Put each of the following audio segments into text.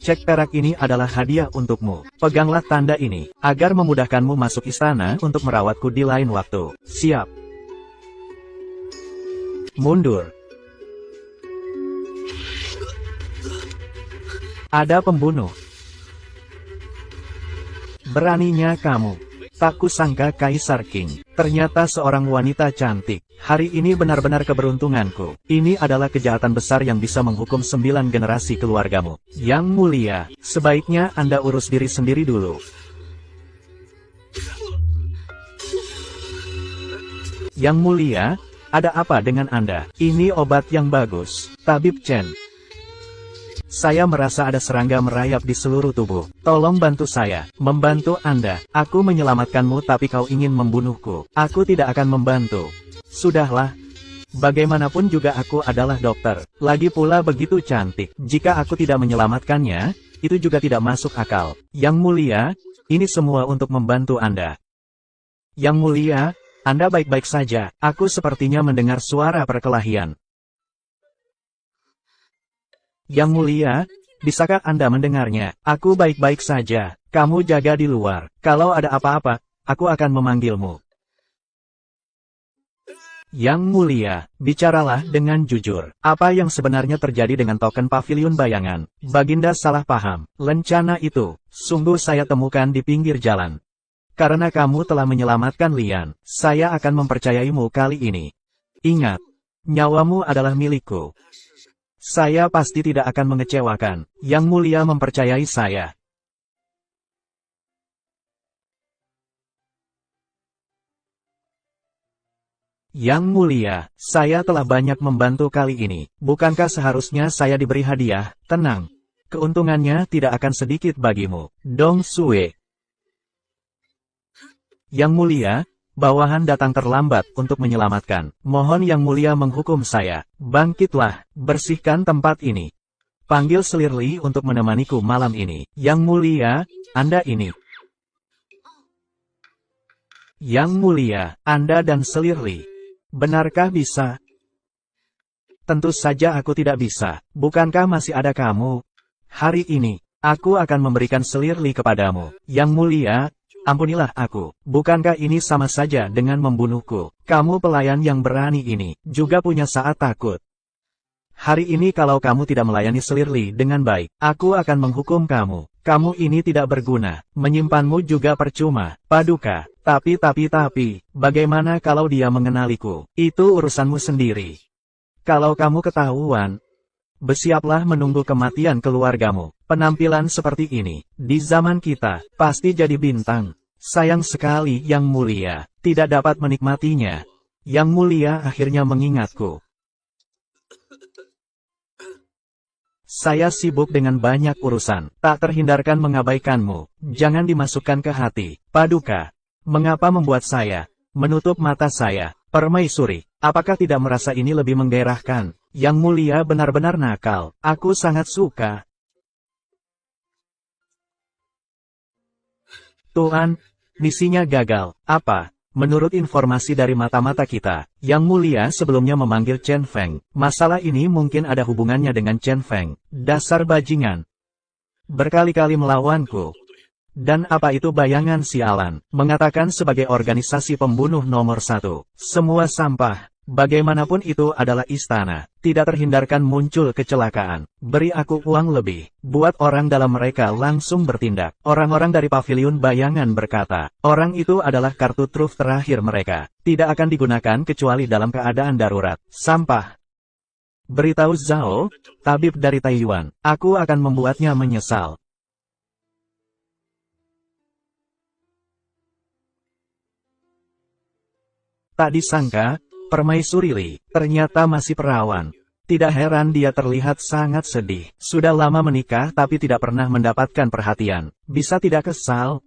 cek perak ini adalah hadiah untukmu. Peganglah tanda ini, agar memudahkanmu masuk istana untuk merawatku di lain waktu. Siap. Mundur. Ada pembunuh. Beraninya kamu. Tak kusangka Kaisar King. Ternyata seorang wanita cantik. Hari ini benar-benar keberuntunganku. Ini adalah kejahatan besar yang bisa menghukum 9 generasi keluargamu. Yang mulia, sebaiknya Anda urus diri sendiri dulu. Yang mulia, ada apa dengan Anda? Ini obat yang bagus. Tabib Chen. Saya merasa ada serangga merayap di seluruh tubuh. Tolong bantu saya. Membantu Anda. Aku menyelamatkanmu tapi kau ingin membunuhku. Aku tidak akan membantu. Sudahlah. Bagaimanapun juga aku adalah dokter. Lagi pula begitu cantik. Jika aku tidak menyelamatkannya, itu juga tidak masuk akal. Yang mulia, ini semua untuk membantu Anda. Yang mulia, Anda baik-baik saja. Aku sepertinya mendengar suara perkelahian. Yang mulia, bisakah Anda mendengarnya? Aku baik-baik saja. Kamu jaga di luar. Kalau ada apa-apa, aku akan memanggilmu. Yang mulia, bicaralah dengan jujur. Apa yang sebenarnya terjadi dengan token pavilion bayangan? Baginda salah paham. Lencana itu, sungguh saya temukan di pinggir jalan. Karena kamu telah menyelamatkan Lian, saya akan mempercayaimu kali ini. Ingat, nyawamu adalah milikku. Saya pasti tidak akan mengecewakan. Yang mulia mempercayai saya. Yang mulia, saya telah banyak membantu kali ini. Bukankah seharusnya saya diberi hadiah? Tenang. Keuntungannya tidak akan sedikit bagimu. Dong Sue. Yang mulia, bawahan datang terlambat untuk menyelamatkan. Mohon Yang Mulia menghukum saya. Bangkitlah, bersihkan tempat ini. Panggil Selirli untuk menemaniku malam ini. Yang Mulia, Anda ini. Yang Mulia, Anda dan Selirli. Benarkah bisa? Tentu saja aku tidak bisa. Bukankah masih ada kamu? Hari ini, aku akan memberikan Selirli kepadamu. Yang Mulia, ampunilah aku. Bukankah ini sama saja dengan membunuhku? Kamu pelayan yang berani ini, juga punya saat takut. Hari ini kalau kamu tidak melayani Selirli dengan baik, aku akan menghukum kamu. Kamu ini tidak berguna, menyimpanmu juga percuma. Paduka, tapi, bagaimana kalau dia mengenaliku? Itu urusanmu sendiri. Kalau kamu ketahuan, bersiaplah menunggu kematian keluargamu. Penampilan seperti ini, di zaman kita, pasti jadi bintang. Sayang sekali Yang Mulia, tidak dapat menikmatinya. Yang Mulia akhirnya mengingatku. Saya sibuk dengan banyak urusan, tak terhindarkan mengabaikanmu. Jangan dimasukkan ke hati. Paduka, mengapa membuat saya menutup mata saya? Permaisuri, apakah tidak merasa ini lebih menggairahkan? Yang Mulia benar-benar nakal. Aku sangat suka. Tuan, misinya gagal. Apa? Menurut informasi dari mata-mata kita, Yang Mulia sebelumnya memanggil Chen Feng. Masalah ini mungkin ada hubungannya dengan Chen Feng. Dasar bajingan. Berkali-kali melawanku. Dan apa itu bayangan sialan? Mengatakan sebagai organisasi pembunuh nomor 1. Semua sampah. Bagaimanapun itu adalah istana. Tidak terhindarkan muncul kecelakaan. Beri aku uang lebih. Buat orang dalam mereka langsung bertindak. Orang-orang dari pavilion bayangan berkata, orang itu adalah kartu truf terakhir mereka. Tidak akan digunakan kecuali dalam keadaan darurat. Sampah. Beritahu Zhao, tabib dari Taiyuan. Aku akan membuatnya menyesal. Tak disangka, Permaisuri Li, ternyata masih perawan. Tidak heran dia terlihat sangat sedih. Sudah lama menikah tapi tidak pernah mendapatkan perhatian. Bisa tidak kesal?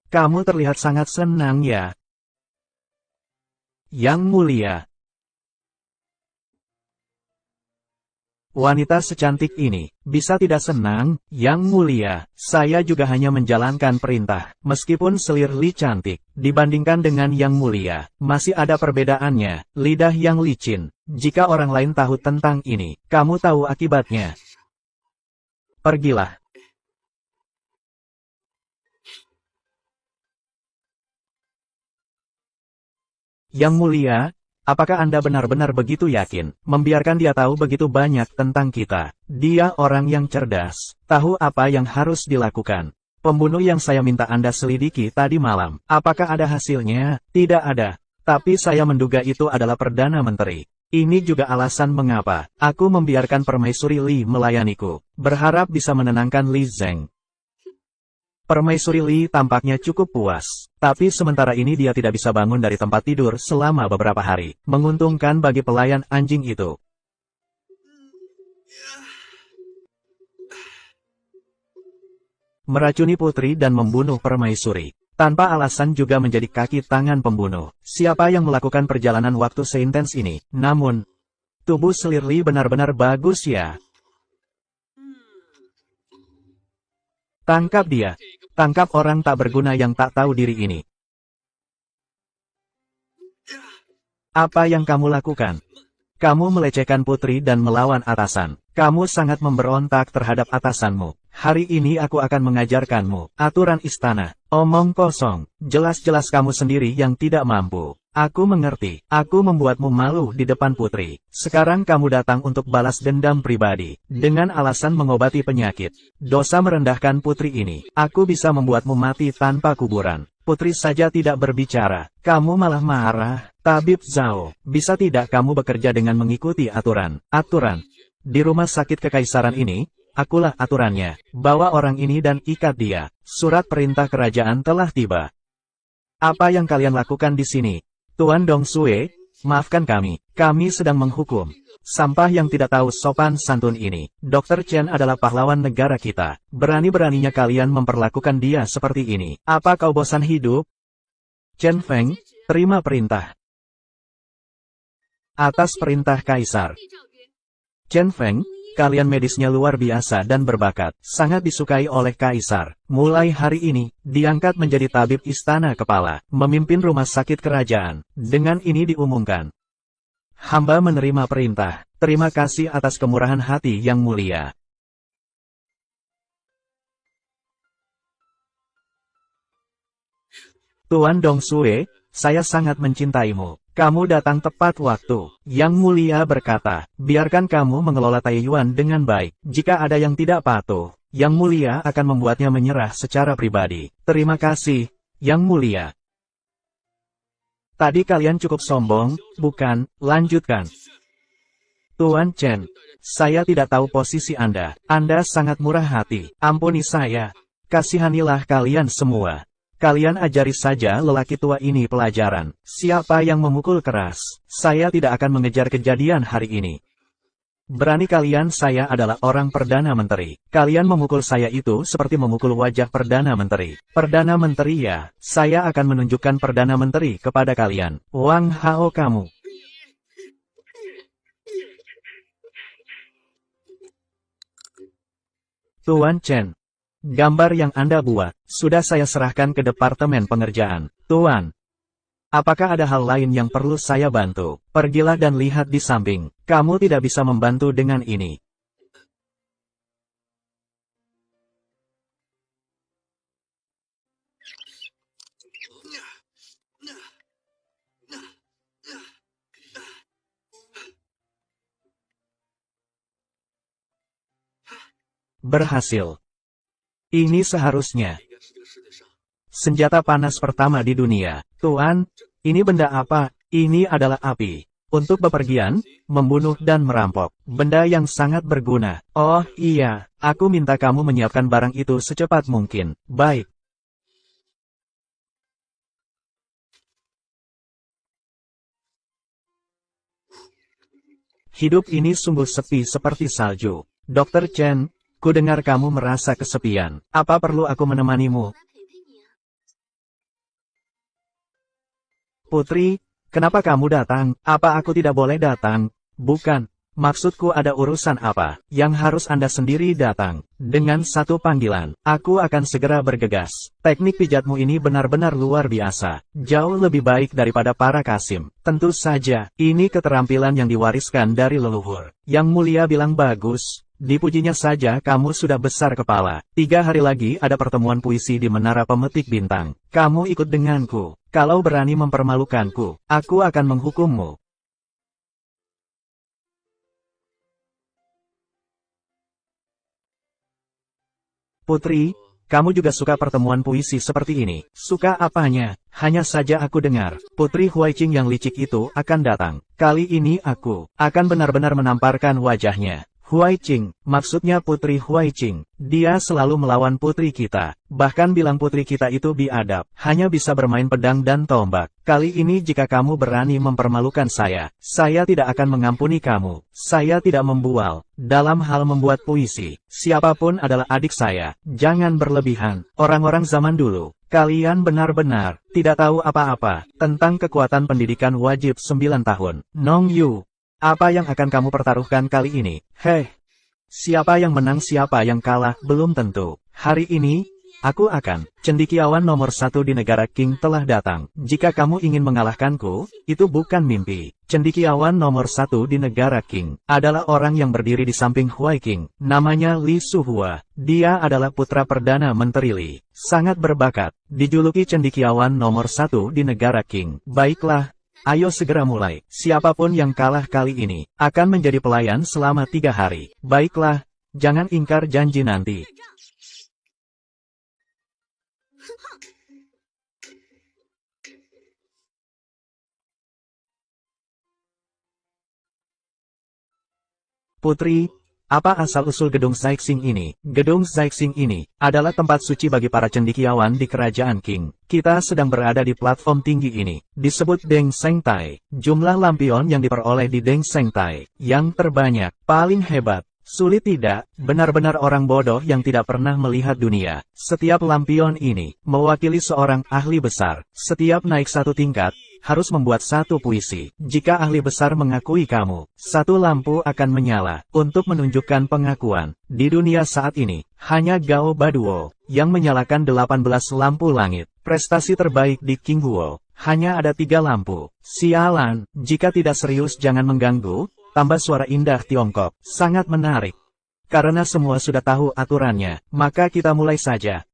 Kamu terlihat sangat senang ya? Yang Mulia. Wanita secantik ini, bisa tidak senang? Yang Mulia, saya juga hanya menjalankan perintah. Meskipun Selirli cantik, dibandingkan dengan Yang Mulia, masih ada perbedaannya. Lidah yang licin. Jika orang lain tahu tentang ini, kamu tahu akibatnya. Pergilah. Yang Mulia, apakah Anda benar-benar begitu yakin, membiarkan dia tahu begitu banyak tentang kita? Dia orang yang cerdas, tahu apa yang harus dilakukan. Pembunuh yang saya minta Anda selidiki tadi malam, apakah ada hasilnya? Tidak ada. Tapi saya menduga itu adalah Perdana Menteri. Ini juga alasan mengapa aku membiarkan Permaisuri Li melayaniku, berharap bisa menenangkan Li Zeng. Permaisuri Li tampaknya cukup puas, tapi sementara ini dia tidak bisa bangun dari tempat tidur selama beberapa hari. Menguntungkan bagi pelayan anjing itu. Meracuni putri dan membunuh permaisuri. Tanpa alasan juga menjadi kaki tangan pembunuh. Siapa yang melakukan perjalanan waktu seintens ini? Namun, tubuh selir Li benar-benar bagus ya. Tangkap dia. Tangkap orang tak berguna yang tak tahu diri ini. Apa yang kamu lakukan? Kamu melecehkan putri dan melawan atasan. Kamu sangat memberontak terhadap atasanmu. Hari ini aku akan mengajarkanmu aturan istana. Omong kosong. Jelas-jelas kamu sendiri yang tidak mampu. Aku mengerti. Aku membuatmu malu di depan putri. Sekarang kamu datang untuk balas dendam pribadi. Dengan alasan mengobati penyakit. Dosa merendahkan putri ini. Aku bisa membuatmu mati tanpa kuburan. Putri saja tidak berbicara. Kamu malah marah. Tabib Zhao, bisa tidak kamu bekerja dengan mengikuti aturan? Aturan. Di rumah sakit kekaisaran ini, akulah aturannya. Bawa orang ini dan ikat dia. Surat perintah kerajaan telah tiba. Apa yang kalian lakukan di sini? Tuan Dong Sue, maafkan kami. Kami sedang menghukum sampah yang tidak tahu sopan santun ini. Dr. Chen adalah pahlawan negara kita. Berani-beraninya kalian memperlakukan dia seperti ini. Apa kau bosan hidup? Chen Feng, terima perintah. Atas perintah Kaisar. Chen Feng, kalian medisnya luar biasa dan berbakat, sangat disukai oleh Kaisar. Mulai hari ini, diangkat menjadi tabib istana kepala, memimpin rumah sakit kerajaan. Dengan ini diumumkan. Hamba menerima perintah. Terima kasih atas kemurahan hati yang mulia. Tuan Dong Sue, saya sangat mencintaimu. Kamu datang tepat waktu. Yang Mulia berkata, biarkan kamu mengelola Taiyuan dengan baik. Jika ada yang tidak patuh, Yang Mulia akan membuatnya menyerah secara pribadi. Terima kasih, Yang Mulia. Tadi kalian cukup sombong, bukan? Lanjutkan. Tuan Chen, saya tidak tahu posisi Anda. Anda sangat murah hati. Ampuni saya. Kasihanilah kalian semua. Kalian ajari saja lelaki tua ini pelajaran. Siapa yang memukul keras? Saya tidak akan mengejar kejadian hari ini. Berani kalian, saya adalah orang Perdana Menteri. Kalian memukul saya itu seperti memukul wajah Perdana Menteri. Perdana Menteri ya, saya akan menunjukkan Perdana Menteri kepada kalian. Wang Hao kamu. Tuan Chen. Gambar yang Anda buat, sudah saya serahkan ke Departemen Pengerjaan. Tuan, apakah ada hal lain yang perlu saya bantu? Pergilah dan lihat di samping. Kamu tidak bisa membantu dengan ini. Berhasil. Ini seharusnya senjata panas pertama di dunia. Tuan, ini benda apa? Ini adalah api. Untuk bepergian, membunuh dan merampok. Benda yang sangat berguna. Oh iya, aku minta kamu menyiapkan barang itu secepat mungkin. Baik. Hidup ini sungguh sepi seperti salju. Dr. Chen, ku dengar kamu merasa kesepian. Apa perlu aku menemanimu? Putri, kenapa kamu datang? Apa aku tidak boleh datang? Bukan. Maksudku ada urusan apa, yang harus Anda sendiri datang. Dengan satu panggilan, aku akan segera bergegas. Teknik pijatmu ini benar-benar luar biasa. Jauh lebih baik daripada para Kasim. Tentu saja, ini keterampilan yang diwariskan dari leluhur. Yang Mulia bilang bagus. Dipujinya saja kamu sudah besar kepala. 3 hari lagi ada pertemuan puisi di Menara Pemetik Bintang. Kamu ikut denganku. Kalau berani mempermalukanku, aku akan menghukummu. Putri, kamu juga suka pertemuan puisi seperti ini. Suka apanya? Hanya saja aku dengar, Putri Huaiqing yang licik itu akan datang. Kali ini aku akan benar-benar menamparkan wajahnya. Huaiqing, maksudnya Putri Huaiqing. Dia selalu melawan putri kita. Bahkan bilang putri kita itu biadab. Hanya bisa bermain pedang dan tombak. Kali ini jika kamu berani mempermalukan saya tidak akan mengampuni kamu. Saya tidak membual. Dalam hal membuat puisi, siapapun adalah adik saya. Jangan berlebihan. Orang-orang zaman dulu, kalian benar-benar tidak tahu apa-apa tentang kekuatan pendidikan wajib 9 tahun. Nong Yu. Apa yang akan kamu pertaruhkan kali ini? Heh, siapa yang menang siapa yang kalah belum tentu. Hari ini, aku akan. Cendekiawan nomor 1 di negara Qing telah datang. Jika kamu ingin mengalahkanku, itu bukan mimpi. Cendekiawan nomor 1 di negara Qing adalah orang yang berdiri di samping Huaiqing. Namanya Li Suhua. Dia adalah putra Perdana Menteri Li. Sangat berbakat. Dijuluki cendekiawan nomor 1 di negara Qing. Baiklah. Ayo segera mulai. Siapapun yang kalah kali ini akan menjadi pelayan selama 3 hari. Baiklah, jangan ingkar janji nanti. Putri, apa asal-usul gedung Zaixing ini? Gedung Zaixing ini adalah tempat suci bagi para cendekiawan di kerajaan Qing. Kita sedang berada di platform tinggi ini. Disebut Deng Sengtai. Jumlah lampion yang diperoleh di Deng Sengtai yang terbanyak, paling hebat. Sulit tidak, benar-benar orang bodoh yang tidak pernah melihat dunia. Setiap lampion ini mewakili seorang ahli besar. Setiap naik 1 tingkat, harus membuat 1 puisi. Jika ahli besar mengakui kamu, 1 lampu akan menyala. Untuk menunjukkan pengakuan, di dunia saat ini, hanya Gao Baduo yang menyalakan 18 lampu langit. Prestasi terbaik di Qinghuo, hanya ada 3 lampu. Sialan, jika tidak serius jangan mengganggu, tambah suara indah Tiongkok. Sangat menarik. Karena semua sudah tahu aturannya, maka kita mulai saja.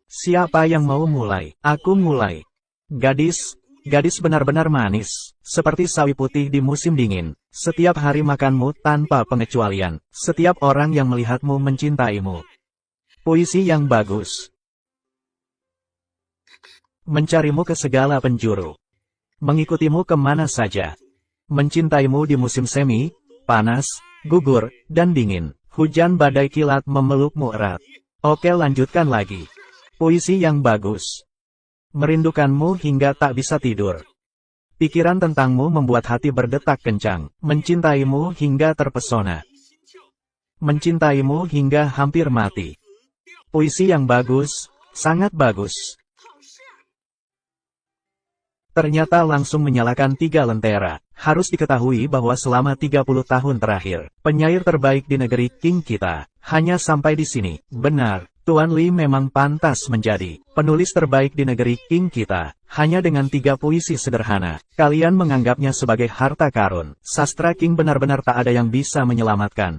Siapa yang mau mulai? Aku mulai. Gadis benar-benar manis, seperti sawi putih di musim dingin. Setiap hari makanmu tanpa pengecualian. Setiap orang yang melihatmu mencintaimu. Puisi yang bagus. Mencarimu ke segala penjuru. Mengikutimu kemana saja. Mencintaimu di musim semi, panas, gugur, dan dingin. Hujan badai kilat memelukmu erat. Oke, lanjutkan lagi. Puisi yang bagus. Merindukanmu hingga tak bisa tidur. Pikiran tentangmu membuat hati berdetak kencang. Mencintaimu hingga terpesona. Mencintaimu hingga hampir mati. Puisi yang bagus, sangat bagus. Ternyata langsung menyalakan 3 lentera. Harus diketahui bahwa selama 30 tahun terakhir, penyair terbaik di negeri Qing kita, hanya sampai di sini. Benar. Tuan Li memang pantas menjadi penulis terbaik di negeri Qing kita. Hanya dengan 3 puisi sederhana, kalian menganggapnya sebagai harta karun. Sastra Qing benar-benar tak ada yang bisa menyelamatkan.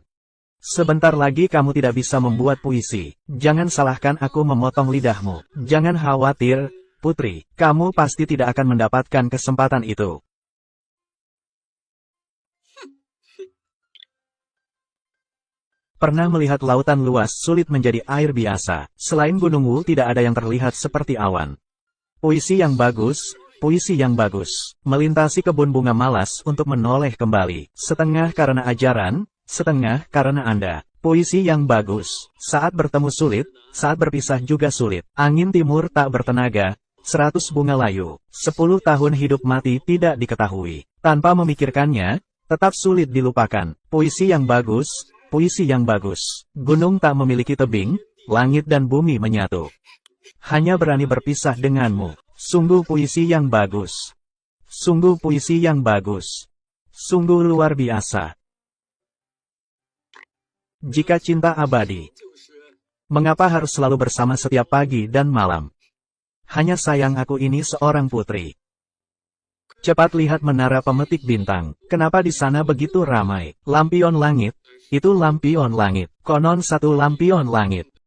Sebentar lagi kamu tidak bisa membuat puisi. Jangan salahkan aku memotong lidahmu. Jangan khawatir, Putri. Kamu pasti tidak akan mendapatkan kesempatan itu. Pernah melihat lautan luas sulit menjadi air biasa. Selain Gunung Wu tidak ada yang terlihat seperti awan. Puisi yang bagus, puisi yang bagus. Melintasi kebun bunga malas untuk menoleh kembali. Setengah karena ajaran, setengah karena Anda. Puisi yang bagus. Saat bertemu sulit, saat berpisah juga sulit. Angin timur tak bertenaga. 100 bunga layu. 10 tahun hidup mati tidak diketahui. Tanpa memikirkannya, tetap sulit dilupakan. Puisi yang bagus. Puisi yang bagus. Gunung tak memiliki tebing, langit dan bumi menyatu. Hanya berani berpisah denganmu. Sungguh puisi yang bagus. Sungguh puisi yang bagus. Sungguh luar biasa. Jika cinta abadi, mengapa harus selalu bersama setiap pagi dan malam? Hanya sayang aku ini seorang putri. Cepat lihat menara pemetik bintang. Kenapa di sana begitu ramai? Lampion langit. Itu lampion langit. Konon satu lampion langit.